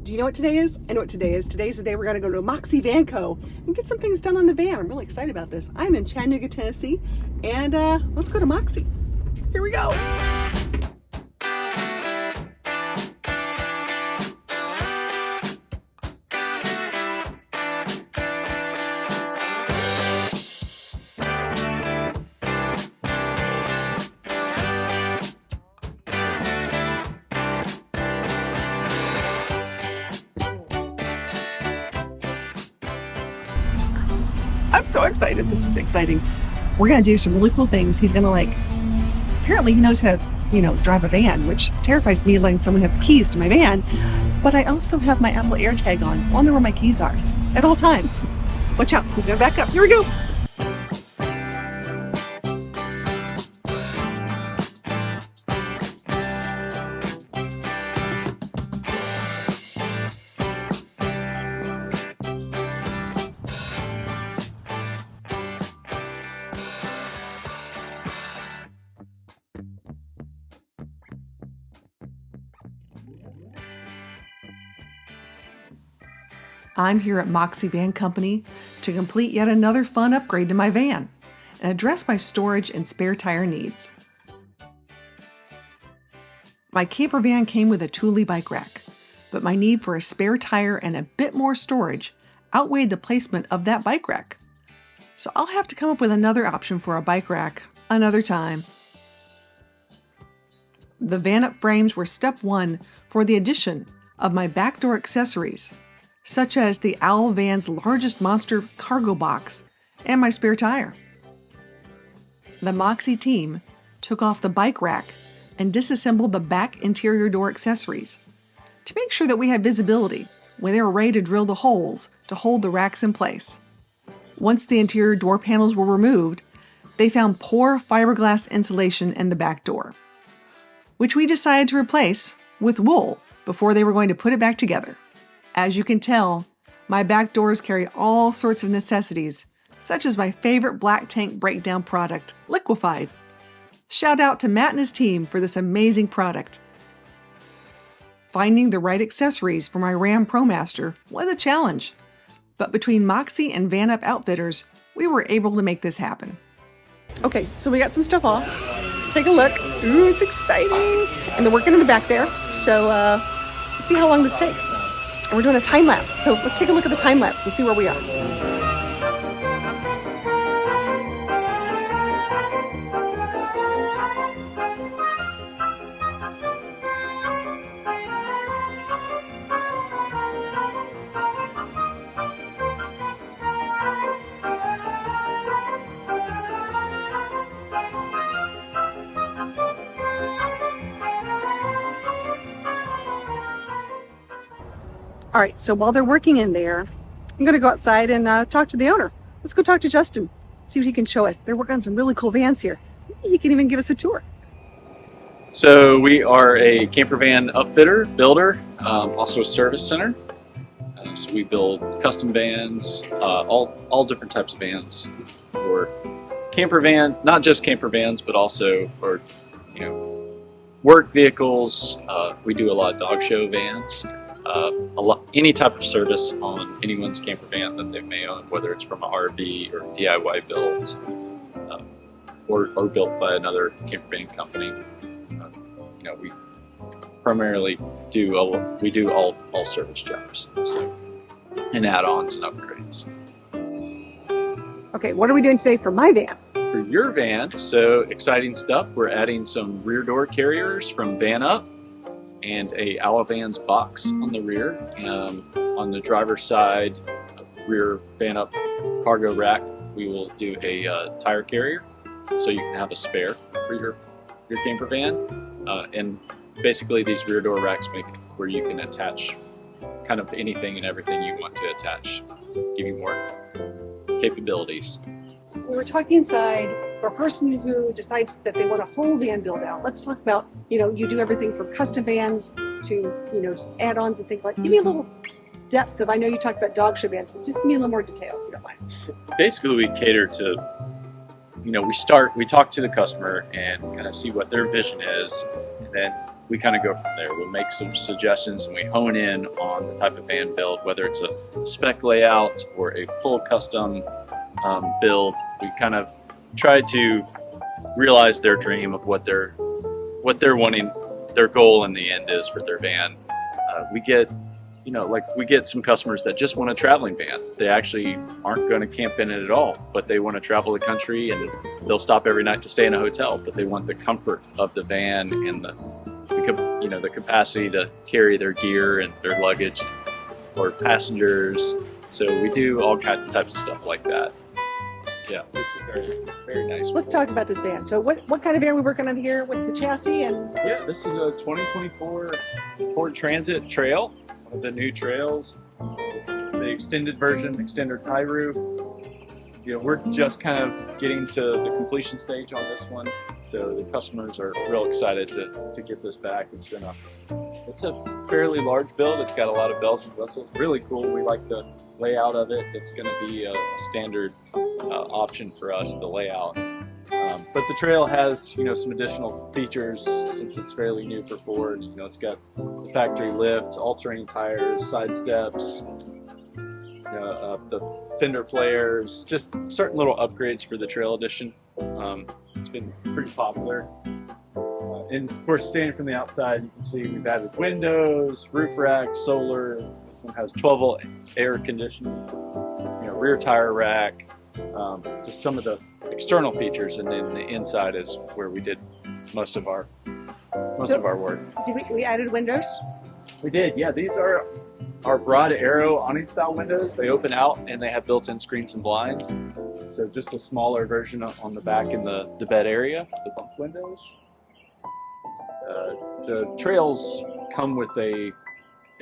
Do you know what today is? I know what today is. Today's the day we're going to go to Moxie Van Co and get some things done on the van. I'm really excited about this. I'm in Chattanooga, Tennessee, and let's go to Moxie. Here we go. I'm so excited. This is exciting. We're going to do some really cool things. He's going to apparently he knows how to, drive a van, which terrifies me letting someone have the keys to my van. But I also have my Apple AirTag on, so I'll know where my keys are at all times. Watch out. He's going to back up. Here we go. I'm here at Moxie Van Company to complete yet another fun upgrade to my van and address my storage and spare tire needs. My camper van came with a Thule bike rack, but my need for a spare tire and a bit more storage outweighed the placement of that bike rack. So I'll have to come up with another option for a bike rack another time. The van up frames were step one for the addition of my back door accessories, such as the Owl Van's largest monster cargo box and my spare tire. The Moxie team took off the bike rack and disassembled the back interior door accessories to make sure that we had visibility when they were ready to drill the holes to hold the racks in place. Once the interior door panels were removed, they found poor fiberglass insulation in the back door, which we decided to replace with wool before they were going to put it back together. As you can tell, my back doors carry all sorts of necessities, such as my favorite black tank breakdown product, Liquified. Shout out to Matt and his team for this amazing product. Finding the right accessories for my Ram ProMaster was a challenge, but between Moxie and Van Up Outfitters, we were able to make this happen. Okay, so we got some stuff off. Take a look. Ooh, it's exciting. And they're working in the back there, so let's see how long this takes. And we're doing a time lapse, so let's take a look at the time lapse and see where we are. All right, so while they're working in there, I'm going to go outside and talk to the owner. Let's go talk to Justin, see what he can show us. They're working on some really cool vans here. He can even give us a tour. So we are a camper van upfitter, builder, also a service center. So we build custom vans, all different types of vans for camper van, not just camper vans, but also for work vehicles. We do a lot of dog show vans. Any type of service on anyone's camper van that they may own, whether it's from an RV or DIY builds, or built by another camper van company. We primarily do all service jobs, so, and add-ons and upgrades. Okay, what are we doing today for my van? For your van, so exciting stuff. We're adding some rear door carriers from Van Up, and a Owl Van's box on the rear. On the driver's side, rear Van Up cargo rack, we will do a tire carrier, so you can have a spare for your camper van. And basically these rear door racks make it where you can attach kind of anything and everything you want to attach, give you more capabilities. We were talking inside for a person who decides that they want a whole van build out. Let's talk about, you do everything from custom vans to, just add-ons and things like. Give me a little depth of, I know you talked about dog show vans, but just give me a little more detail if you don't mind. Basically we cater to, we talk to the customer and kind of see what their vision is, and then we kind of go from there. We'll make some suggestions and we hone in on the type of van build, whether it's a spec layout or a full custom build. We kind of try to realize their dream of what they're wanting, their goal in the end is for their van. We get, you know, like we get some customers that just want a traveling van. They actually aren't going to camp in it at all, but they want to travel the country and they'll stop every night to stay in a hotel, but they want the comfort of the van and the capacity to carry their gear and their luggage or passengers. So we do all kinds of types of stuff like that. Yeah, this is very, very nice. Let's talk about this van. So what kind of van are we working on here? What's the chassis? And yeah, this is a 2024 Ford Transit Trail, one of the new trails. It's the extended version, extended high roof. You know, we're just kind of getting to the completion stage on this one. So the customers are real excited to get this back. It's a fairly large build. It's got a lot of bells and whistles. Really cool. We like the layout of it. It's going to be a standard option for us, the layout. But the trail has, you know, some additional features since it's fairly new for Ford. You know, it's got the factory lift, all-terrain tires, side steps, the fender flares, just certain little upgrades for the Trail Edition. It's been pretty popular. And of course, standing from the outside, you can see we've added windows, roof rack, solar. This one has 12-volt air conditioning, you know, rear tire rack, just some of the external features, and then the inside is where we did most of our work. Did we added windows? We did, yeah. These are our broad arrow awning style windows. They open out and they have built-in screens and blinds. So just a smaller version on the back in the bed area, the bunk windows. The trails come with a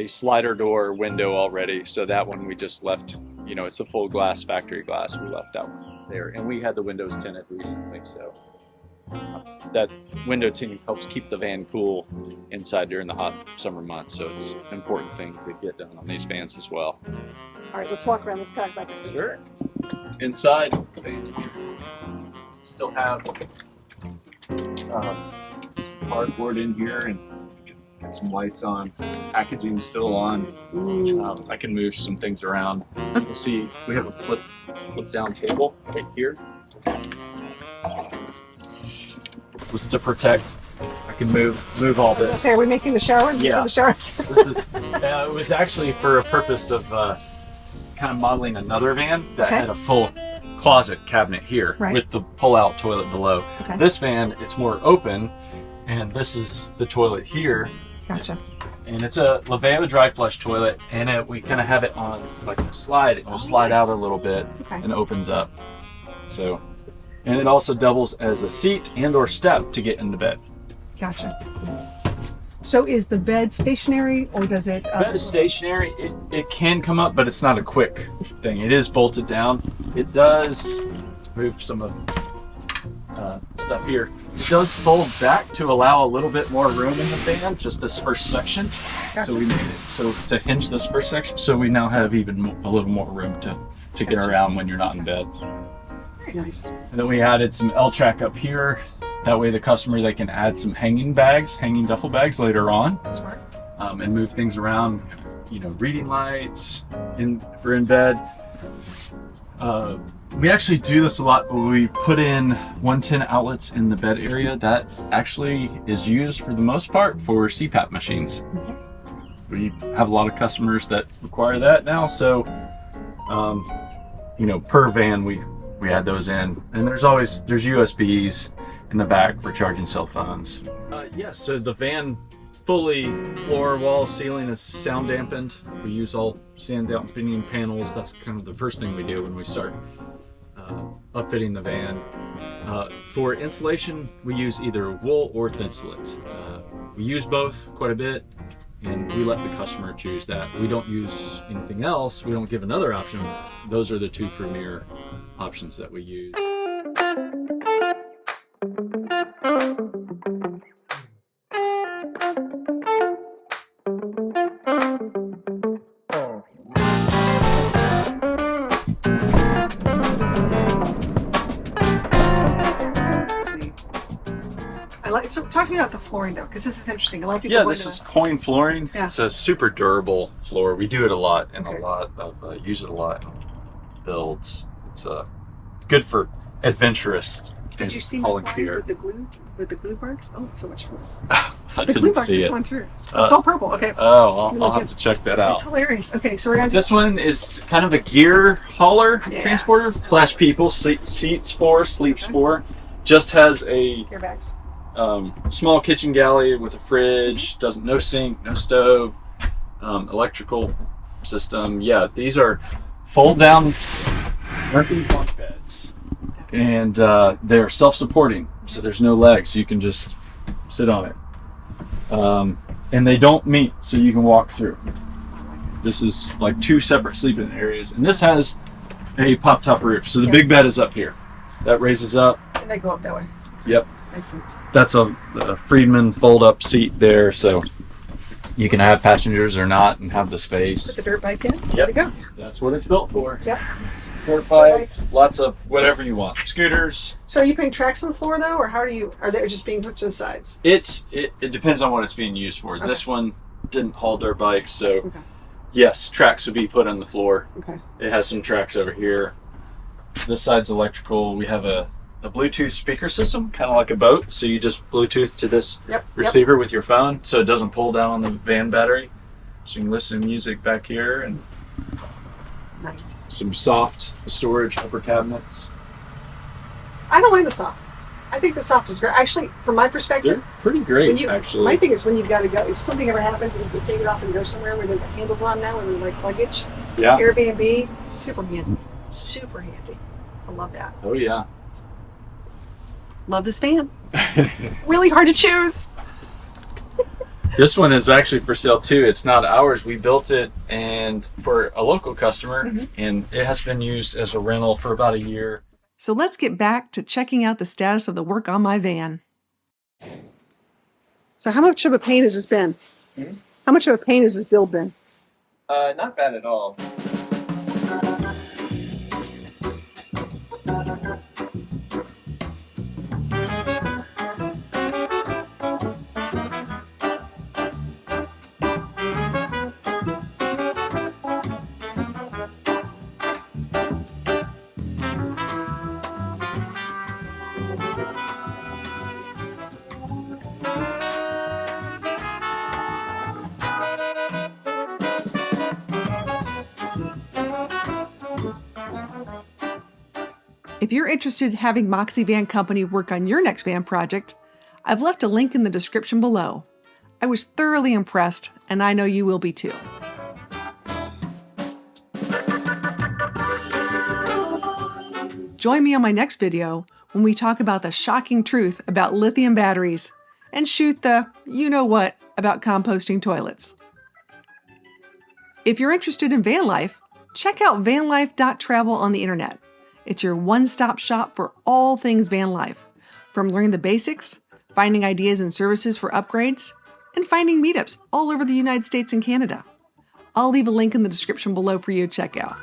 slider door window already, so that one we just left, you know, it's a full glass, factory glass. We left that one there, and we had the windows tinted recently, so that window tinting helps keep the van cool inside during the hot summer months, so it's an important thing to get done on these vans as well. All right, let's walk around. Let's talk about this one. Sure. Inside, they still have cardboard in here and get some lights on. Packaging still on. I can move some things around. Let's see. We have a flip down table right here. Was to protect. I can move all this. Okay, are we making the shower? Yeah. The shower. This is. It was actually for a purpose of kind of modeling another van that had a full closet cabinet here with the pull-out toilet below. Okay. This van, it's more open, and this is the toilet here. Gotcha. And it's a Laveo dry flush toilet, and we kind of have it on like a slide. It will slide out a little bit and opens up. So, and it also doubles as a seat and or step to get into bed. Gotcha. So is the bed stationary, or does it? Bed is stationary. It can come up, but it's not a quick thing. It is bolted down. It does move some of stuff here. It does fold back to allow a little bit more room in the van, just this first section. Gotcha. So we made it so to hinge this first section, so we now have even a little more room to get around when you're not in bed. Very nice. And then we added some L-track up here. That way the customer, they can add some hanging duffel bags later on. Smart. And move things around, you know, reading lights for in bed. We actually do this a lot, but we put in 110 outlets in the bed area. That actually is used for the most part for CPAP machines. We have a lot of customers that require that now, so you know, per van we add those in. And there's USBs in the back for charging cell phones. Yes, so the van fully floor, wall, ceiling is sound dampened. We use all sound dampening panels. That's kind of the first thing we do when we start upfitting the van. For insulation, we use either wool or thinsulate. We use both quite a bit, and we let the customer choose that. We don't use anything else. We don't give another option. Those are the two premier options that we use. So talk to me about the flooring though, because this is interesting. A lot of people Yeah, go this into is coin flooring. Yeah. It's a super durable floor. We do it a lot and Okay. a lot of use it a lot in builds. It's good for adventurous. Did you see my flyer with the glue marks? Oh, it's so much fun. I The glue didn't marks see are it. going through. It's all purple. Okay. Oh, I'll have to check that out. It's hilarious. Okay, so we're gonna do This one is kind of a gear hauler transporter slash people seats for, sleeps for. Just has a gear bags. Small kitchen galley with a fridge. Doesn't no sink, no stove, electrical system. Yeah, these are fold down Murphy bunk beds, and they're self-supporting, so there's no legs. You can just sit on it, and they don't meet, so you can walk through. This is like 2 separate sleeping areas, and this has a pop-top roof. So the big bed is up here. That raises up. And they go up that way. Yep. Makes sense. That's a Friedman fold-up seat there, so you can have passengers or not and have the space. Put the dirt bike in. Yep. There we go. That's what it's built for. Yep. Dirt bike, lots of whatever you want. Scooters. So are you putting tracks on the floor though, or how are they just being put to the sides? It depends on what it's being used for. Okay. This one didn't haul dirt bikes, so okay. Yes, tracks would be put on the floor. Okay. It has some tracks over here. This side's electrical. We have a Bluetooth speaker system, kind of like a boat. So you just Bluetooth to this receiver with your phone, so it doesn't pull down on the van battery. So you can listen to music back here, and nice. Some soft storage upper cabinets. I don't mind the soft. I think the soft is great. Actually, from my perspective, they're pretty great. Actually, my thing is when you've got to go. If something ever happens and you can take it off and go somewhere where the handles on now, and like luggage. Yeah. Airbnb, super handy. Super handy. I love that. Oh yeah. Love this van. Really hard to choose. This one is actually for sale too. It's not ours. We built it and for a local customer, and it has been used as a rental for about a year. So let's get back to checking out the status of the work on my van. So how much of a pain has this been? How much of a pain has this build been? Not bad at all. If you're interested in having Moxie Van Company work on your next van project, I've left a link in the description below. I was thoroughly impressed, and I know you will be too. Join me on my next video when we talk about the shocking truth about lithium batteries and shoot the you-know-what about composting toilets. If you're interested in van life, check out vanlife.travel on the internet. It's your one-stop shop for all things van life, from learning the basics, finding ideas and services for upgrades, and finding meetups all over the United States and Canada. I'll leave a link in the description below for you to check out.